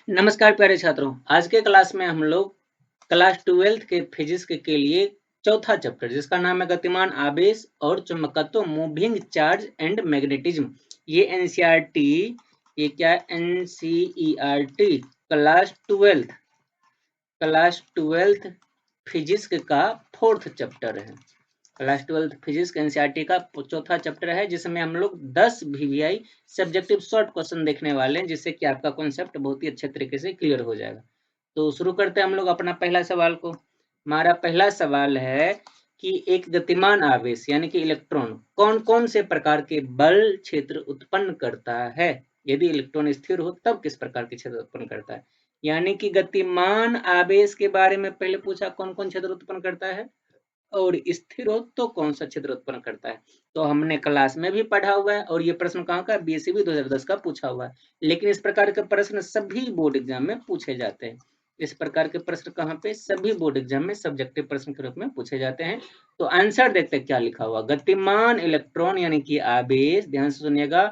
नमस्कार प्यारे छात्रों। आज के क्लास में हम लोग क्लास 12th के फिजिक्स के लिए चौथा चैप्टर जिसका नाम है गतिमान आवेश और चुंबकत्व मूविंग चार्ज एंड मैग्नेटिज्म। ये एनसीईआरटी ये क्या एनसीईआरटी क्लास 12th फिजिक्स का फोर्थ चैप्टर है। क्लास 12th फिजिक्स एनसीईआरटी का चौथा चैप्टर है जिसमें हम लोग 10 वीवीआई सब्जेक्टिव शॉर्ट क्वेश्चन देखने वाले हैं जिससे कि आपका कॉन्सेप्ट बहुत ही अच्छे तरीके से क्लियर हो जाएगा। तो शुरू करते हैं हम लोग अपना पहला सवाल को। हमारा पहला सवाल है कि एक गतिमान आवेश यानी कि इलेक्ट्रॉन कौन कौन से प्रकार के बल क्षेत्र उत्पन्न करता है। यदि इलेक्ट्रॉन स्थिर हो तब किस प्रकार के क्षेत्र उत्पन्न करता है। यानी कि गतिमान आवेश के बारे में पहले पूछा कौन कौन क्षेत्र उत्पन्न करता है और स्थिर हो तो कौन सा क्षेत्र उत्पन्न करता है। तो हमने क्लास में भी पढ़ा हुआ है और ये प्रश्न कहाँ का बीएससीबी 2010 का पूछा हुआ है। लेकिन इस प्रकार के प्रश्न सभी बोर्ड एग्जाम में पूछे जाते हैं। इस प्रकार के प्रश्न कहाँ पे सभी बोर्ड एग्जाम में सब्जेक्टिव प्रश्न के रूप में पूछे जाते हैं। तो आंसर देखते हैं क्या लिखा हुआ। गतिमान इलेक्ट्रॉन यानी कि आवेश, ध्यान से सुनिएगा,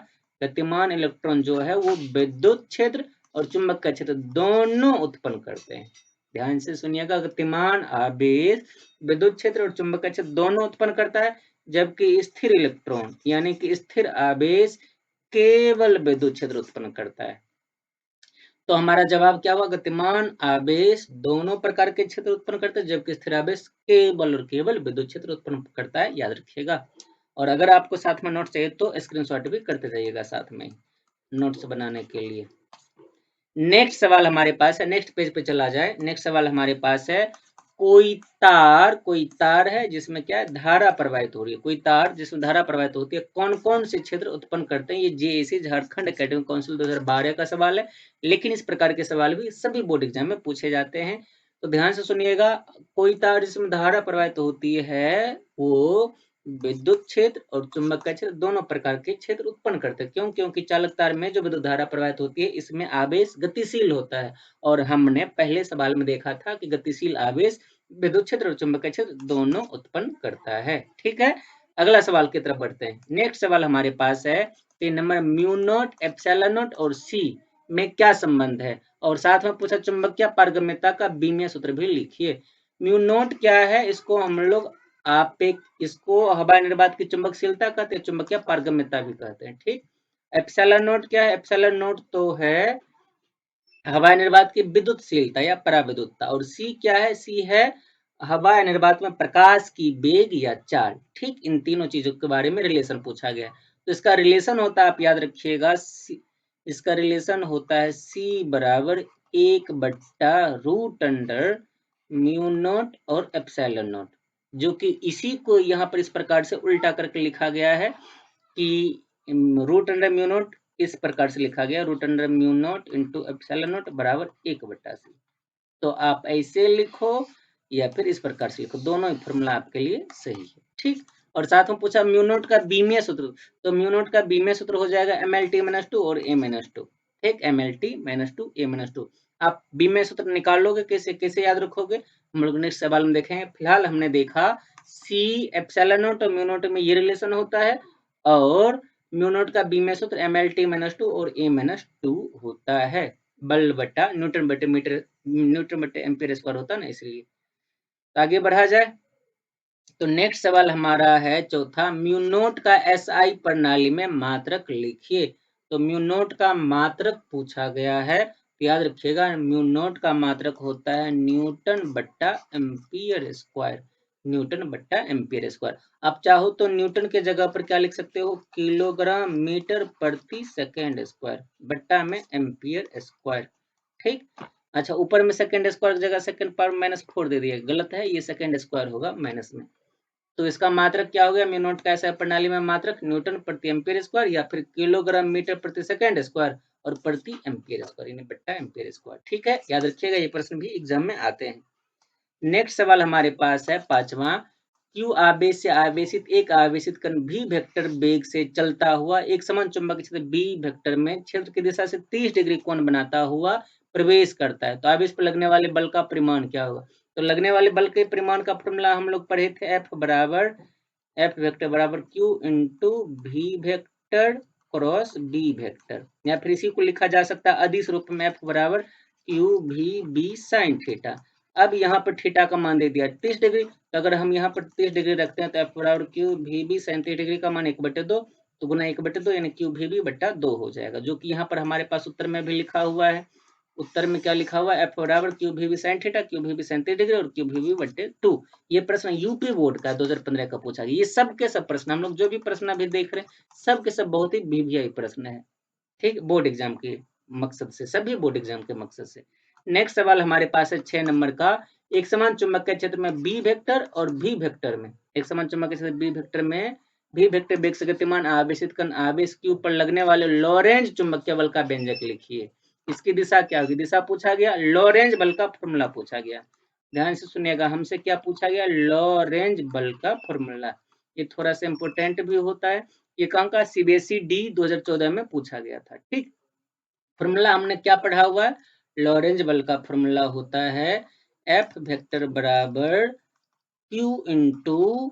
गतिमान इलेक्ट्रॉन जो है वो विद्युत क्षेत्र और चुंबक का क्षेत्र दोनों उत्पन्न करते हैं। ध्यान से सुनिएगा, गतिमान आवेश विद्युत क्षेत्र और चुंबकीय क्षेत्र दोनों उत्पन्न करता है, जबकि स्थिर इलेक्ट्रॉन यानी कि स्थिर आवेश केवल विद्युत क्षेत्र उत्पन्न करता है। तो हमारा जवाब क्या हुआ, गतिमान आवेश दोनों प्रकार के क्षेत्र उत्पन्न करता है जबकि स्थिर आवेश केवल और केवल विद्युत क्षेत्र उत्पन्न करता है, याद रखिएगा। और अगर आपको साथ में नोट चाहिए तो स्क्रीनशॉट भी करते जाइएगा साथ में नोट्स बनाने के लिए। नेक्स्ट सवाल हमारे पास है, नेक्स्ट पेज पे चला जाए। नेक्स्ट सवाल हमारे पास है, कोई तार है जिसमें क्या है धारा प्रवाहित हो रही है। कोई तार जिसमें धारा प्रवाहित होती है कौन कौन से क्षेत्र उत्पन्न करते हैं। ये जेएसी झारखंड एकेडमिक काउंसिल 2012 का सवाल है, लेकिन इस प्रकार के सवाल भी सभी बोर्ड एग्जाम में पूछे जाते हैं। तो ध्यान से सुनिएगा, कोई तार जिसमें धारा प्रवाहित होती है वो विद्युत क्षेत्र और चुंबकीय क्षेत्र दोनों प्रकार के क्षेत्र उत्पन्न करते हैं। क्यों? क्योंकि चालक तार में जो विद्युत धारा प्रवाहित होती है इसमें आवेश गतिशील होता है और हमने पहले सवाल में देखा था कि गतिशील आवेश विद्युत क्षेत्र और चुंबकीय क्षेत्र दोनों उत्पन्न करता है। ठीक है, अगला सवाल की तरफ बढ़ते हैं। नेक्स्ट सवाल हमारे पास है 3 number, mu naught epsilon not और सी में क्या संबंध है। और साथ में पूछा चुंबकीय पारगम्यता का बीमीय सूत्र भी लिखिए। म्यू नॉट क्या है, इसको हम लोग इसको हवा निर्वात की चुंबकशीलता कहते हैं, चुंबकीय पारगम्यता भी कहते हैं। ठीक, एप्सिलॉन नॉट क्या है, एप्सिलॉन नॉट तो है हवाई निर्वात की विद्युतशीलता या पराविद्युतता। और सी क्या है, सी है हवाई निर्वात में प्रकाश की वेग या चाल। ठीक, इन तीनों चीजों के बारे में रिलेशन पूछा गया। तो इसका रिलेशन होता है, आप याद रखिएगा, इसका रिलेशन होता है सी बराबर 1/√अंडर म्यू नॉट और एप्सिलॉन नॉट, जो कि इसी को यहाँ पर इस प्रकार से उल्टा करके लिखा गया है कि √अंडर म्यू नॉट इस प्रकार से लिखा गया, √under mu naught into epsilon not बराबर 1/c। तो आप ऐसे लिखो या फिर इस प्रकार से लिखो, दोनों ही फॉर्मूला आपके लिए सही है। ठीक, और साथ में पूछा म्यू नॉट का बीमीय सूत्र, तो म्यू नॉट का बीमीय सूत्र हो जाएगा mlt-2 और a-2। ठीक, mlt-2 a-2। आप बीमीय सूत्र निकाल लोगे, कैसे कैसे याद रखोगे हम लोग नेक्स्ट सवाल में देखेंगे। फिलहाल हमने देखा सी एप्सिलॉन नॉट और म्यू नॉट में ये रिलेशन होता है और म्यू नॉट का बीमीय सूत्र mlt-2 और a-2 होता है। बल बटा न्यूटन बटे मीटर, न्यूटन बटे एम्पीयर स्क्वायर होता है ना, इसलिए। तो आगे बढ़ा जाए तो नेक्स्ट सवाल हमारा है चौथा, म्यू नॉट का एसआई प्रणाली में मात्रक लिखिए। तो म्यू नॉट का मात्रक पूछा गया है, तो याद रखिएगा म्यू नॉट का मात्रक होता है न्यूटन बट्टा एम्पीयर स्क्वायर, न्यूटन बट्टा एम्पीयर स्क्वायर। आप चाहो तो न्यूटन के जगह पर क्या लिख सकते हो, किलोग्राम मीटर प्रति सेकेंड स्क्वायर बट्टा में एम्पीयर स्क्वायर। ठीक, अच्छा, ऊपर में सेकंड स्क्वायर की जगह सेकंड पावर -4 दे दिया, गलत है, ये सेकंड स्क्वायर होगा माइनस में। तो इसका मात्रक क्या हो गया, म्यू नॉट का ऐसा प्रणाली में मात्रक न्यूटन प्रति एम्पीयर स्क्वायर या फिर किलोग्राम मीटर प्रति सेकंड स्क्वायर और प्रति एम्पीयर स्क्वायर यानी बट्टा एम्पीयर स्क्वायर। ठीक है, याद रखिएगा, ये प्रश्न भी एग्जाम में आते हैं। नेक्स्ट सवाल हमारे पास है पांचवा, क्यू आवेश से आवेशित एक आवेशित कण भी वेक्टर वेग से चलता हुआ एक समान चुंबकीय क्षेत्र बी वेक्टर में क्षेत्र की दिशा से 30 डिग्री कोण बनाता हुआ प्रवेश करता है। तो आवेश पर लगने वाले बल का परिमाण क्या होगा। तो लगने वाले बल के परिमाण का फॉर्मूला हम लोग पढ़े थे, एफ वेक्टर बराबर क्यू इंटू भी वेक्टर क्रॉस बी वेक्टर, या फिर इसी को लिखा जा सकता है अदिश रूप में एफ बराबर क्यू भी बी साइन थीटा। अब यहाँ पर थीटा का मान दे दिया 30 डिग्री, तो अगर हम यहाँ पर 30 डिग्री रखते हैं तो एफ बराबर क्यू भी बी साइन 30 डिग्री का मान 1/2, तो गुना 1/2 यानी क्यू भी बी बट्टा 2 हो जाएगा, जो कि यहाँ पर हमारे पास उत्तर में भी लिखा हुआ है। उत्तर में क्या लिखा हुआ है? एफ बराबर क्यू भी बी साइन थीटा, क्यू भी बी साइन 30 डिग्री और क्यू भी बी बट्टे 2। ये प्रश्न यूपी बोर्ड का 2015 का पूछा गया। ये सब के सब प्रश्न, हम लोग जो भी प्रश्न अभी देख रहे हैं सब के सब बहुत ही वीवीआई प्रश्न है, ठीक, बोर्ड एग्जाम के मकसद से, सभी बोर्ड एग्जाम के मकसद से। नेक्स्ट सवाल हमारे पास है 6 नंबर का। एक समान चुंबकीय क्षेत्र में बी वेक्टर और भी वेक्टर में, एक समान चुंबकीय क्षेत्र बी वेक्टर में भी वेक्टर वेग से गतिमान आवेशित कण आवेश के ऊपर लगने वाले लॉरेंज चुंबकीय बल का व्यंजक लिखिए। इसकी दिशा क्या होगी? दिशा पूछा गया, लॉरेंज बल का फॉर्मूला पूछा गया। ध्यान से सुनिएगा, हमसे क्या पूछा गया? लॉरेंज बल का फॉर्मूला। ये थोड़ा सा इंपोर्टेंट भी होता है। ये कहाँ का? सीबीएसई डी 2014 में पूछा गया था, ठीक। फॉर्मूला हमने क्या पढ़ा हुआ है? लॉरेंज बल का फॉर्मूला होता है एफ वेक्टर बराबर Q into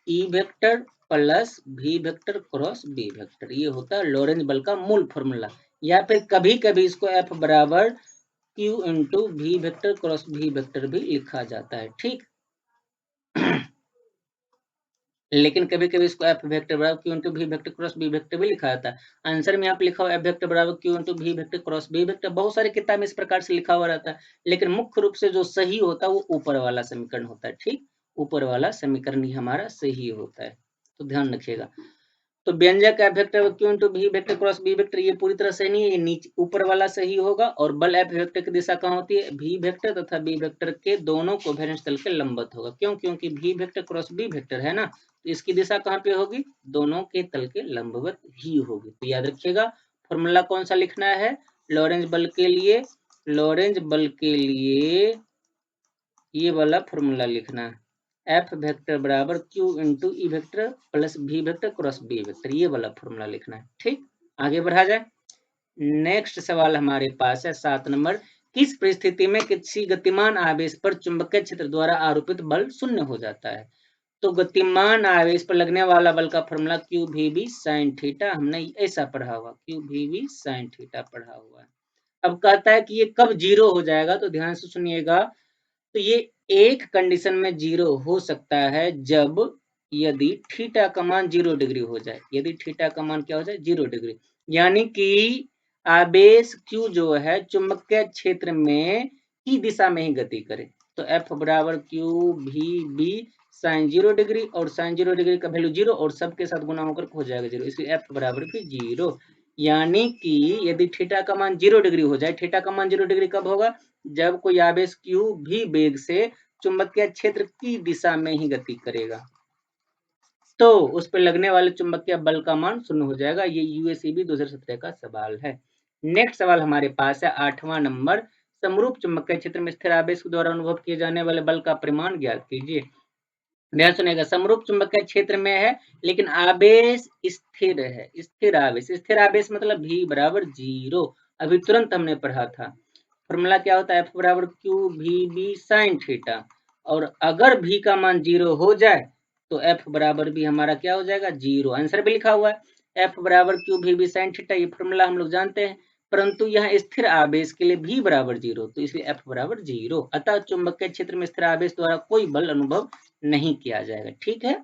E vector plus भी वेक्टर क्रॉस बी वेक्टर। ये होता है लॉरेंज बल का मूल फॉर्मूला, या फिर कभी कभी इसको एफ बराबर क्यू इंटू भी वेक्टर क्रॉस भी वेक्टर भी लिखा जाता है, ठीक। लेकिन कभी कभी इसको एफ वेक्टर बराबर क्यू इंटू भी वेक्टर क्रॉस बी वेक्टर भी लिखा जाता है। आंसर में यहाँ पे लिखा हुआ एफ वेक्टर बराबर क्यू इंटू भी वेक्टर क्रॉस बी वेक्टर। बहुत सारी किताब में इस प्रकार से लिखा हुआ रहता है, लेकिन मुख्य रूप से जो सही होता है वो ऊपर वाला समीकरण होता है, ठीक। ऊपर वाला समीकरण ही हमारा सही होता है, तो ध्यान रखिएगा। तो व्यंजक एफ वेक्टर क्यू इंटू भी वेक्टर क्रॉस बी वेक्टर ये पूरी तरह सही नहीं है, ये नीचे ऊपर वाला सही होगा। और बल एफ वेक्टर की दिशा कहाँ होती है? भी वेक्टर तथा बी वेक्टर के दोनों कोवेलेंट तल के लंबवत होगा। क्यों? क्योंकि भी वेक्टर क्रॉस बी वेक्टर है ना, तो इसकी दिशा कहाँ पे होगी? दोनों के तल के लंबवत ही होगी। तो याद रखिएगा फॉर्मूला कौन सा लिखना है लॉरेंज बल के लिए? लॉरेंज बल के लिए ये वाला फॉर्मूला लिखना है, एफ वेक्टर बराबर Q into E vector plus भी वेक्टर क्रॉस बी वेक्टर, ये वाला फॉर्मूला लिखना है, ठीक। आगे बढ़ा जाए। नेक्स्ट सवाल हमारे पास है 7 नंबर। किस परिस्थिति में किसी गतिमान आवेश पर चुंबकीय क्षेत्र द्वारा आरोपित बल शून्य हो जाता है? तो गतिमान आवेश पर लगने वाला बल का फॉर्मूला क्यू भी बी साइन थीटा, हमने ऐसा पढ़ा हुआ, क्यू भी बी साइन थीटा पढ़ा हुआ है। अब कहता है कि ये कब जीरो हो जाएगा, तो ध्यान से सुनिएगा। तो ये एक कंडीशन में जीरो हो सकता है, जब यदि थीटा का मान 0 डिग्री हो जाए। यदि थीटा का मान क्या हो जाए? 0 डिग्री, यानी कि आवेश Q जो है चुंबकीय क्षेत्र में की दिशा में ही गति करे। तो F बराबर क्यू भी बी साइन 0 डिग्री, और साइन 0 डिग्री का वैल्यू 0 और सबके साथ गुना होकर हो जाएगा 0, इसलिए F बराबर भी 0। यानी कि यदि थीटा का मान 0 डिग्री हो जाए, थीटा का मान 0 डिग्री कब होगा? जब कोई आवेश Q भी वेग से चुंबकीय क्षेत्र की दिशा में ही गति करेगा, तो उस पर लगने वाले चुंबकीय बल का मान शून्य हो जाएगा। ये यूएससीबी 2017 का सवाल है। नेक्स्ट सवाल हमारे पास है 8वां नंबर। समरूप चुंबकीय क्षेत्र में स्थिर आवेश के द्वारा अनुभव किए जाने वाले बल का परिमाण ज्ञात कीजिए। ध्यान सुनेगा, समरूप चुंबकीय क्षेत्र में है लेकिन आवेश स्थिर है। स्थिर आवेश, स्थिर आवेश मतलब V बराबर 0। अभी तुरंत हमने पढ़ा था। फॉर्मूला क्या होता है? F बराबर क्यू भी बी साइन थीटा, और अगर V का मान 0 हो जाए तो F बराबर भी हमारा क्या हो जाएगा? 0। आंसर भी लिखा हुआ है F बराबर क्यू भी बी साइन थीटा, ये फॉर्मूला हम लोग जानते हैं। परंतु यहाँ स्थिर आवेश के लिए V बराबर 0, तो इसलिए F बराबर 0। अतः चुंबकीय क्षेत्र में स्थिर आवेश द्वारा कोई बल अनुभव नहीं किया जाएगा, ठीक है।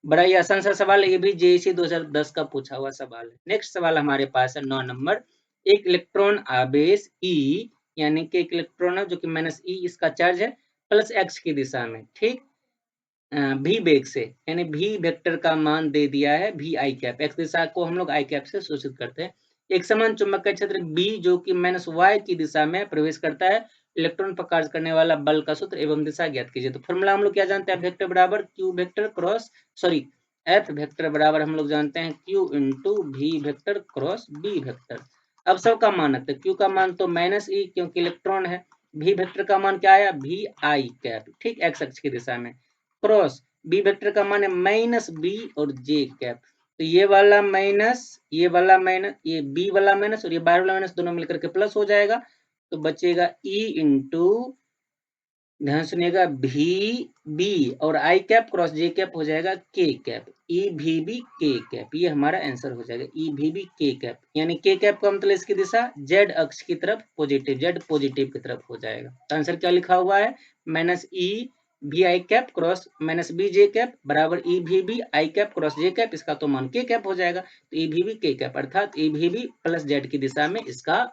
बड़ा ही आसान सा सवाल है, ये भी जेईसी 2010 का पूछा हुआ सवाल है। नेक्स्ट सवाल हमारे पास है 9 नंबर। एक इलेक्ट्रॉन आवेश E, यानी कि एक इलेक्ट्रॉन है जो कि माइनस ई इसका चार्ज है, प्लस एक्स की दिशा में, ठीक, भी वेग से, यानी भी वेक्टर का मान दे दिया है भी आई कैप, एक्स दिशा को हम लोग आई कैप से सूचित करते हैं। एक समान चुंबकीय क्षेत्र बी जो कि माइनस वाई की दिशा में प्रवेश करता है, इलेक्ट्रॉन पर कार्य करने वाला बल का सूत्र एवं दिशा ज्ञात कीजिए। तो फॉर्मूला हम लोग क्या जानते हैं? वेक्टर बराबर Q vector cross sorry F vector बराबर हम लोग जानते हैं क्यू इंटू भी वेक्टर क्रॉस बी वेक्टर। अब सबका मान है, क्यू का मान तो माइनस ई क्योंकि इलेक्ट्रॉन है, भी वेक्टर का मान क्या आया? भी आई कैप, ठीक, एक्स अक्ष की दिशा में, क्रॉस बी वेक्टर का मान है माइनस बी और जे कैप। तो ये वाला माइनस, ये वाला माइनस, ये बी वाला माइनस और ये बाहर वाला माइनस दोनों मिलकर के प्लस हो जाएगा, तो बचेगा ई इंटू ध्यान सुनिएगा, भी बी और आई कैप क्रॉस जे कैप हो जाएगा के कैप, ई भी बी के कैप, ये हमारा आंसर हो जाएगा ई भी बी के कैप। यानी के कैप का मतलब इसकी दिशा जेड अक्ष की तरफ पॉजिटिव, जेड पॉजिटिव की तरफ हो जाएगा। तो आंसर क्या लिखा हुआ है, माइनस ई भी I cap cross minus B J cap बराबर ई भी B I cap cross J cap, इसका तो मान के कैप हो जाएगा। तो ई भी बी के कैप अर्थात ई भी बी प्लस जेड की दिशा में इसका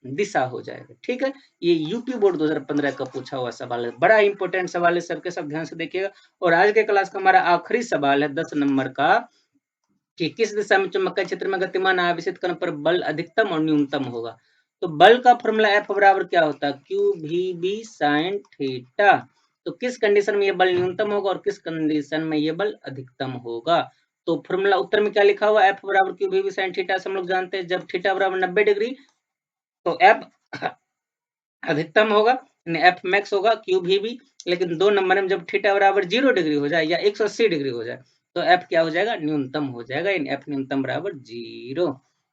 दिशा हो जाएगा। ठीक है, ये यूपी बोर्ड 2015 का पूछा हुआ सवाल है, बड़ा इंपॉर्टेंट सवाल है, सबके सब ध्यान से देखिएगा। और आज के क्लास का हमारा आखिरी सवाल है 10 नंबर का, कि किस दिशा में चुंबकीय क्षेत्र में गतिमान आवेशित कण पर बल अधिकतम और न्यूनतम होगा। तो बल का फॉर्मूला एफ बराबर क्या होता है, क्यू भी बी साइन थीटा। तो किस कंडीशन में ये बल न्यूनतम होगा और किस कंडीशन में ये बल अधिकतम होगा। तो फॉर्मूला उत्तर में क्या लिखा हुआ, एफ बराबर क्यू भी बी साइन थीटा से हम लोग जानते हैं, जब थीटा बराबर 90 डिग्री तो एफ अधिकतम होगा, एफ मैक्स होगा क्यू भी बी। लेकिन 2 नंबर में जब थीटा बराबर 0 डिग्री हो जाए या 180 डिग्री हो जाए तो एफ क्या हो जाएगा, न्यूनतम हो जाएगा, एफ न्यूनतम बराबर 0।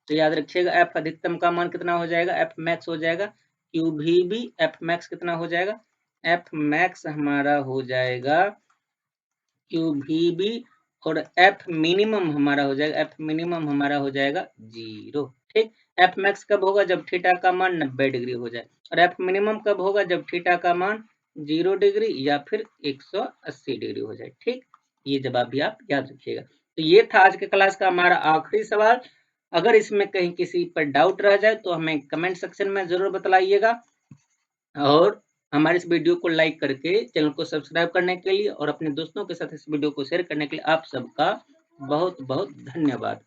तो याद रखिएगा एफ अधिकतम का मान कितना हो जाएगा, एफ मैक्स हो जाएगा क्यू भी बी, एफ मैक्स कितना हो जाएगा, एफ मैक्स हमारा हो जाएगा क्यू भी बी, और एफ मिनिमम हमारा हो जाएगा, एफ मिनिमम हमारा हो जाएगा 0। ठीक, एफ मैक्स कब होगा, जब थीटा का मान 90 डिग्री हो जाए, और एफ मिनिमम कब होगा, जब थीटा का मान 0 डिग्री या फिर 180 डिग्री हो जाए। ठीक, ये जवाब भी आप याद रखिएगा। तो ये था आज के क्लास का हमारा आखिरी सवाल। अगर इसमें कहीं किसी पर डाउट रह जाए तो हमें कमेंट सेक्शन में जरूर बताइएगा, और हमारे इस वीडियो को लाइक करके चैनल को सब्सक्राइब करने के लिए और अपने दोस्तों के साथ इस वीडियो को शेयर करने के लिए आप सबका बहुत बहुत धन्यवाद।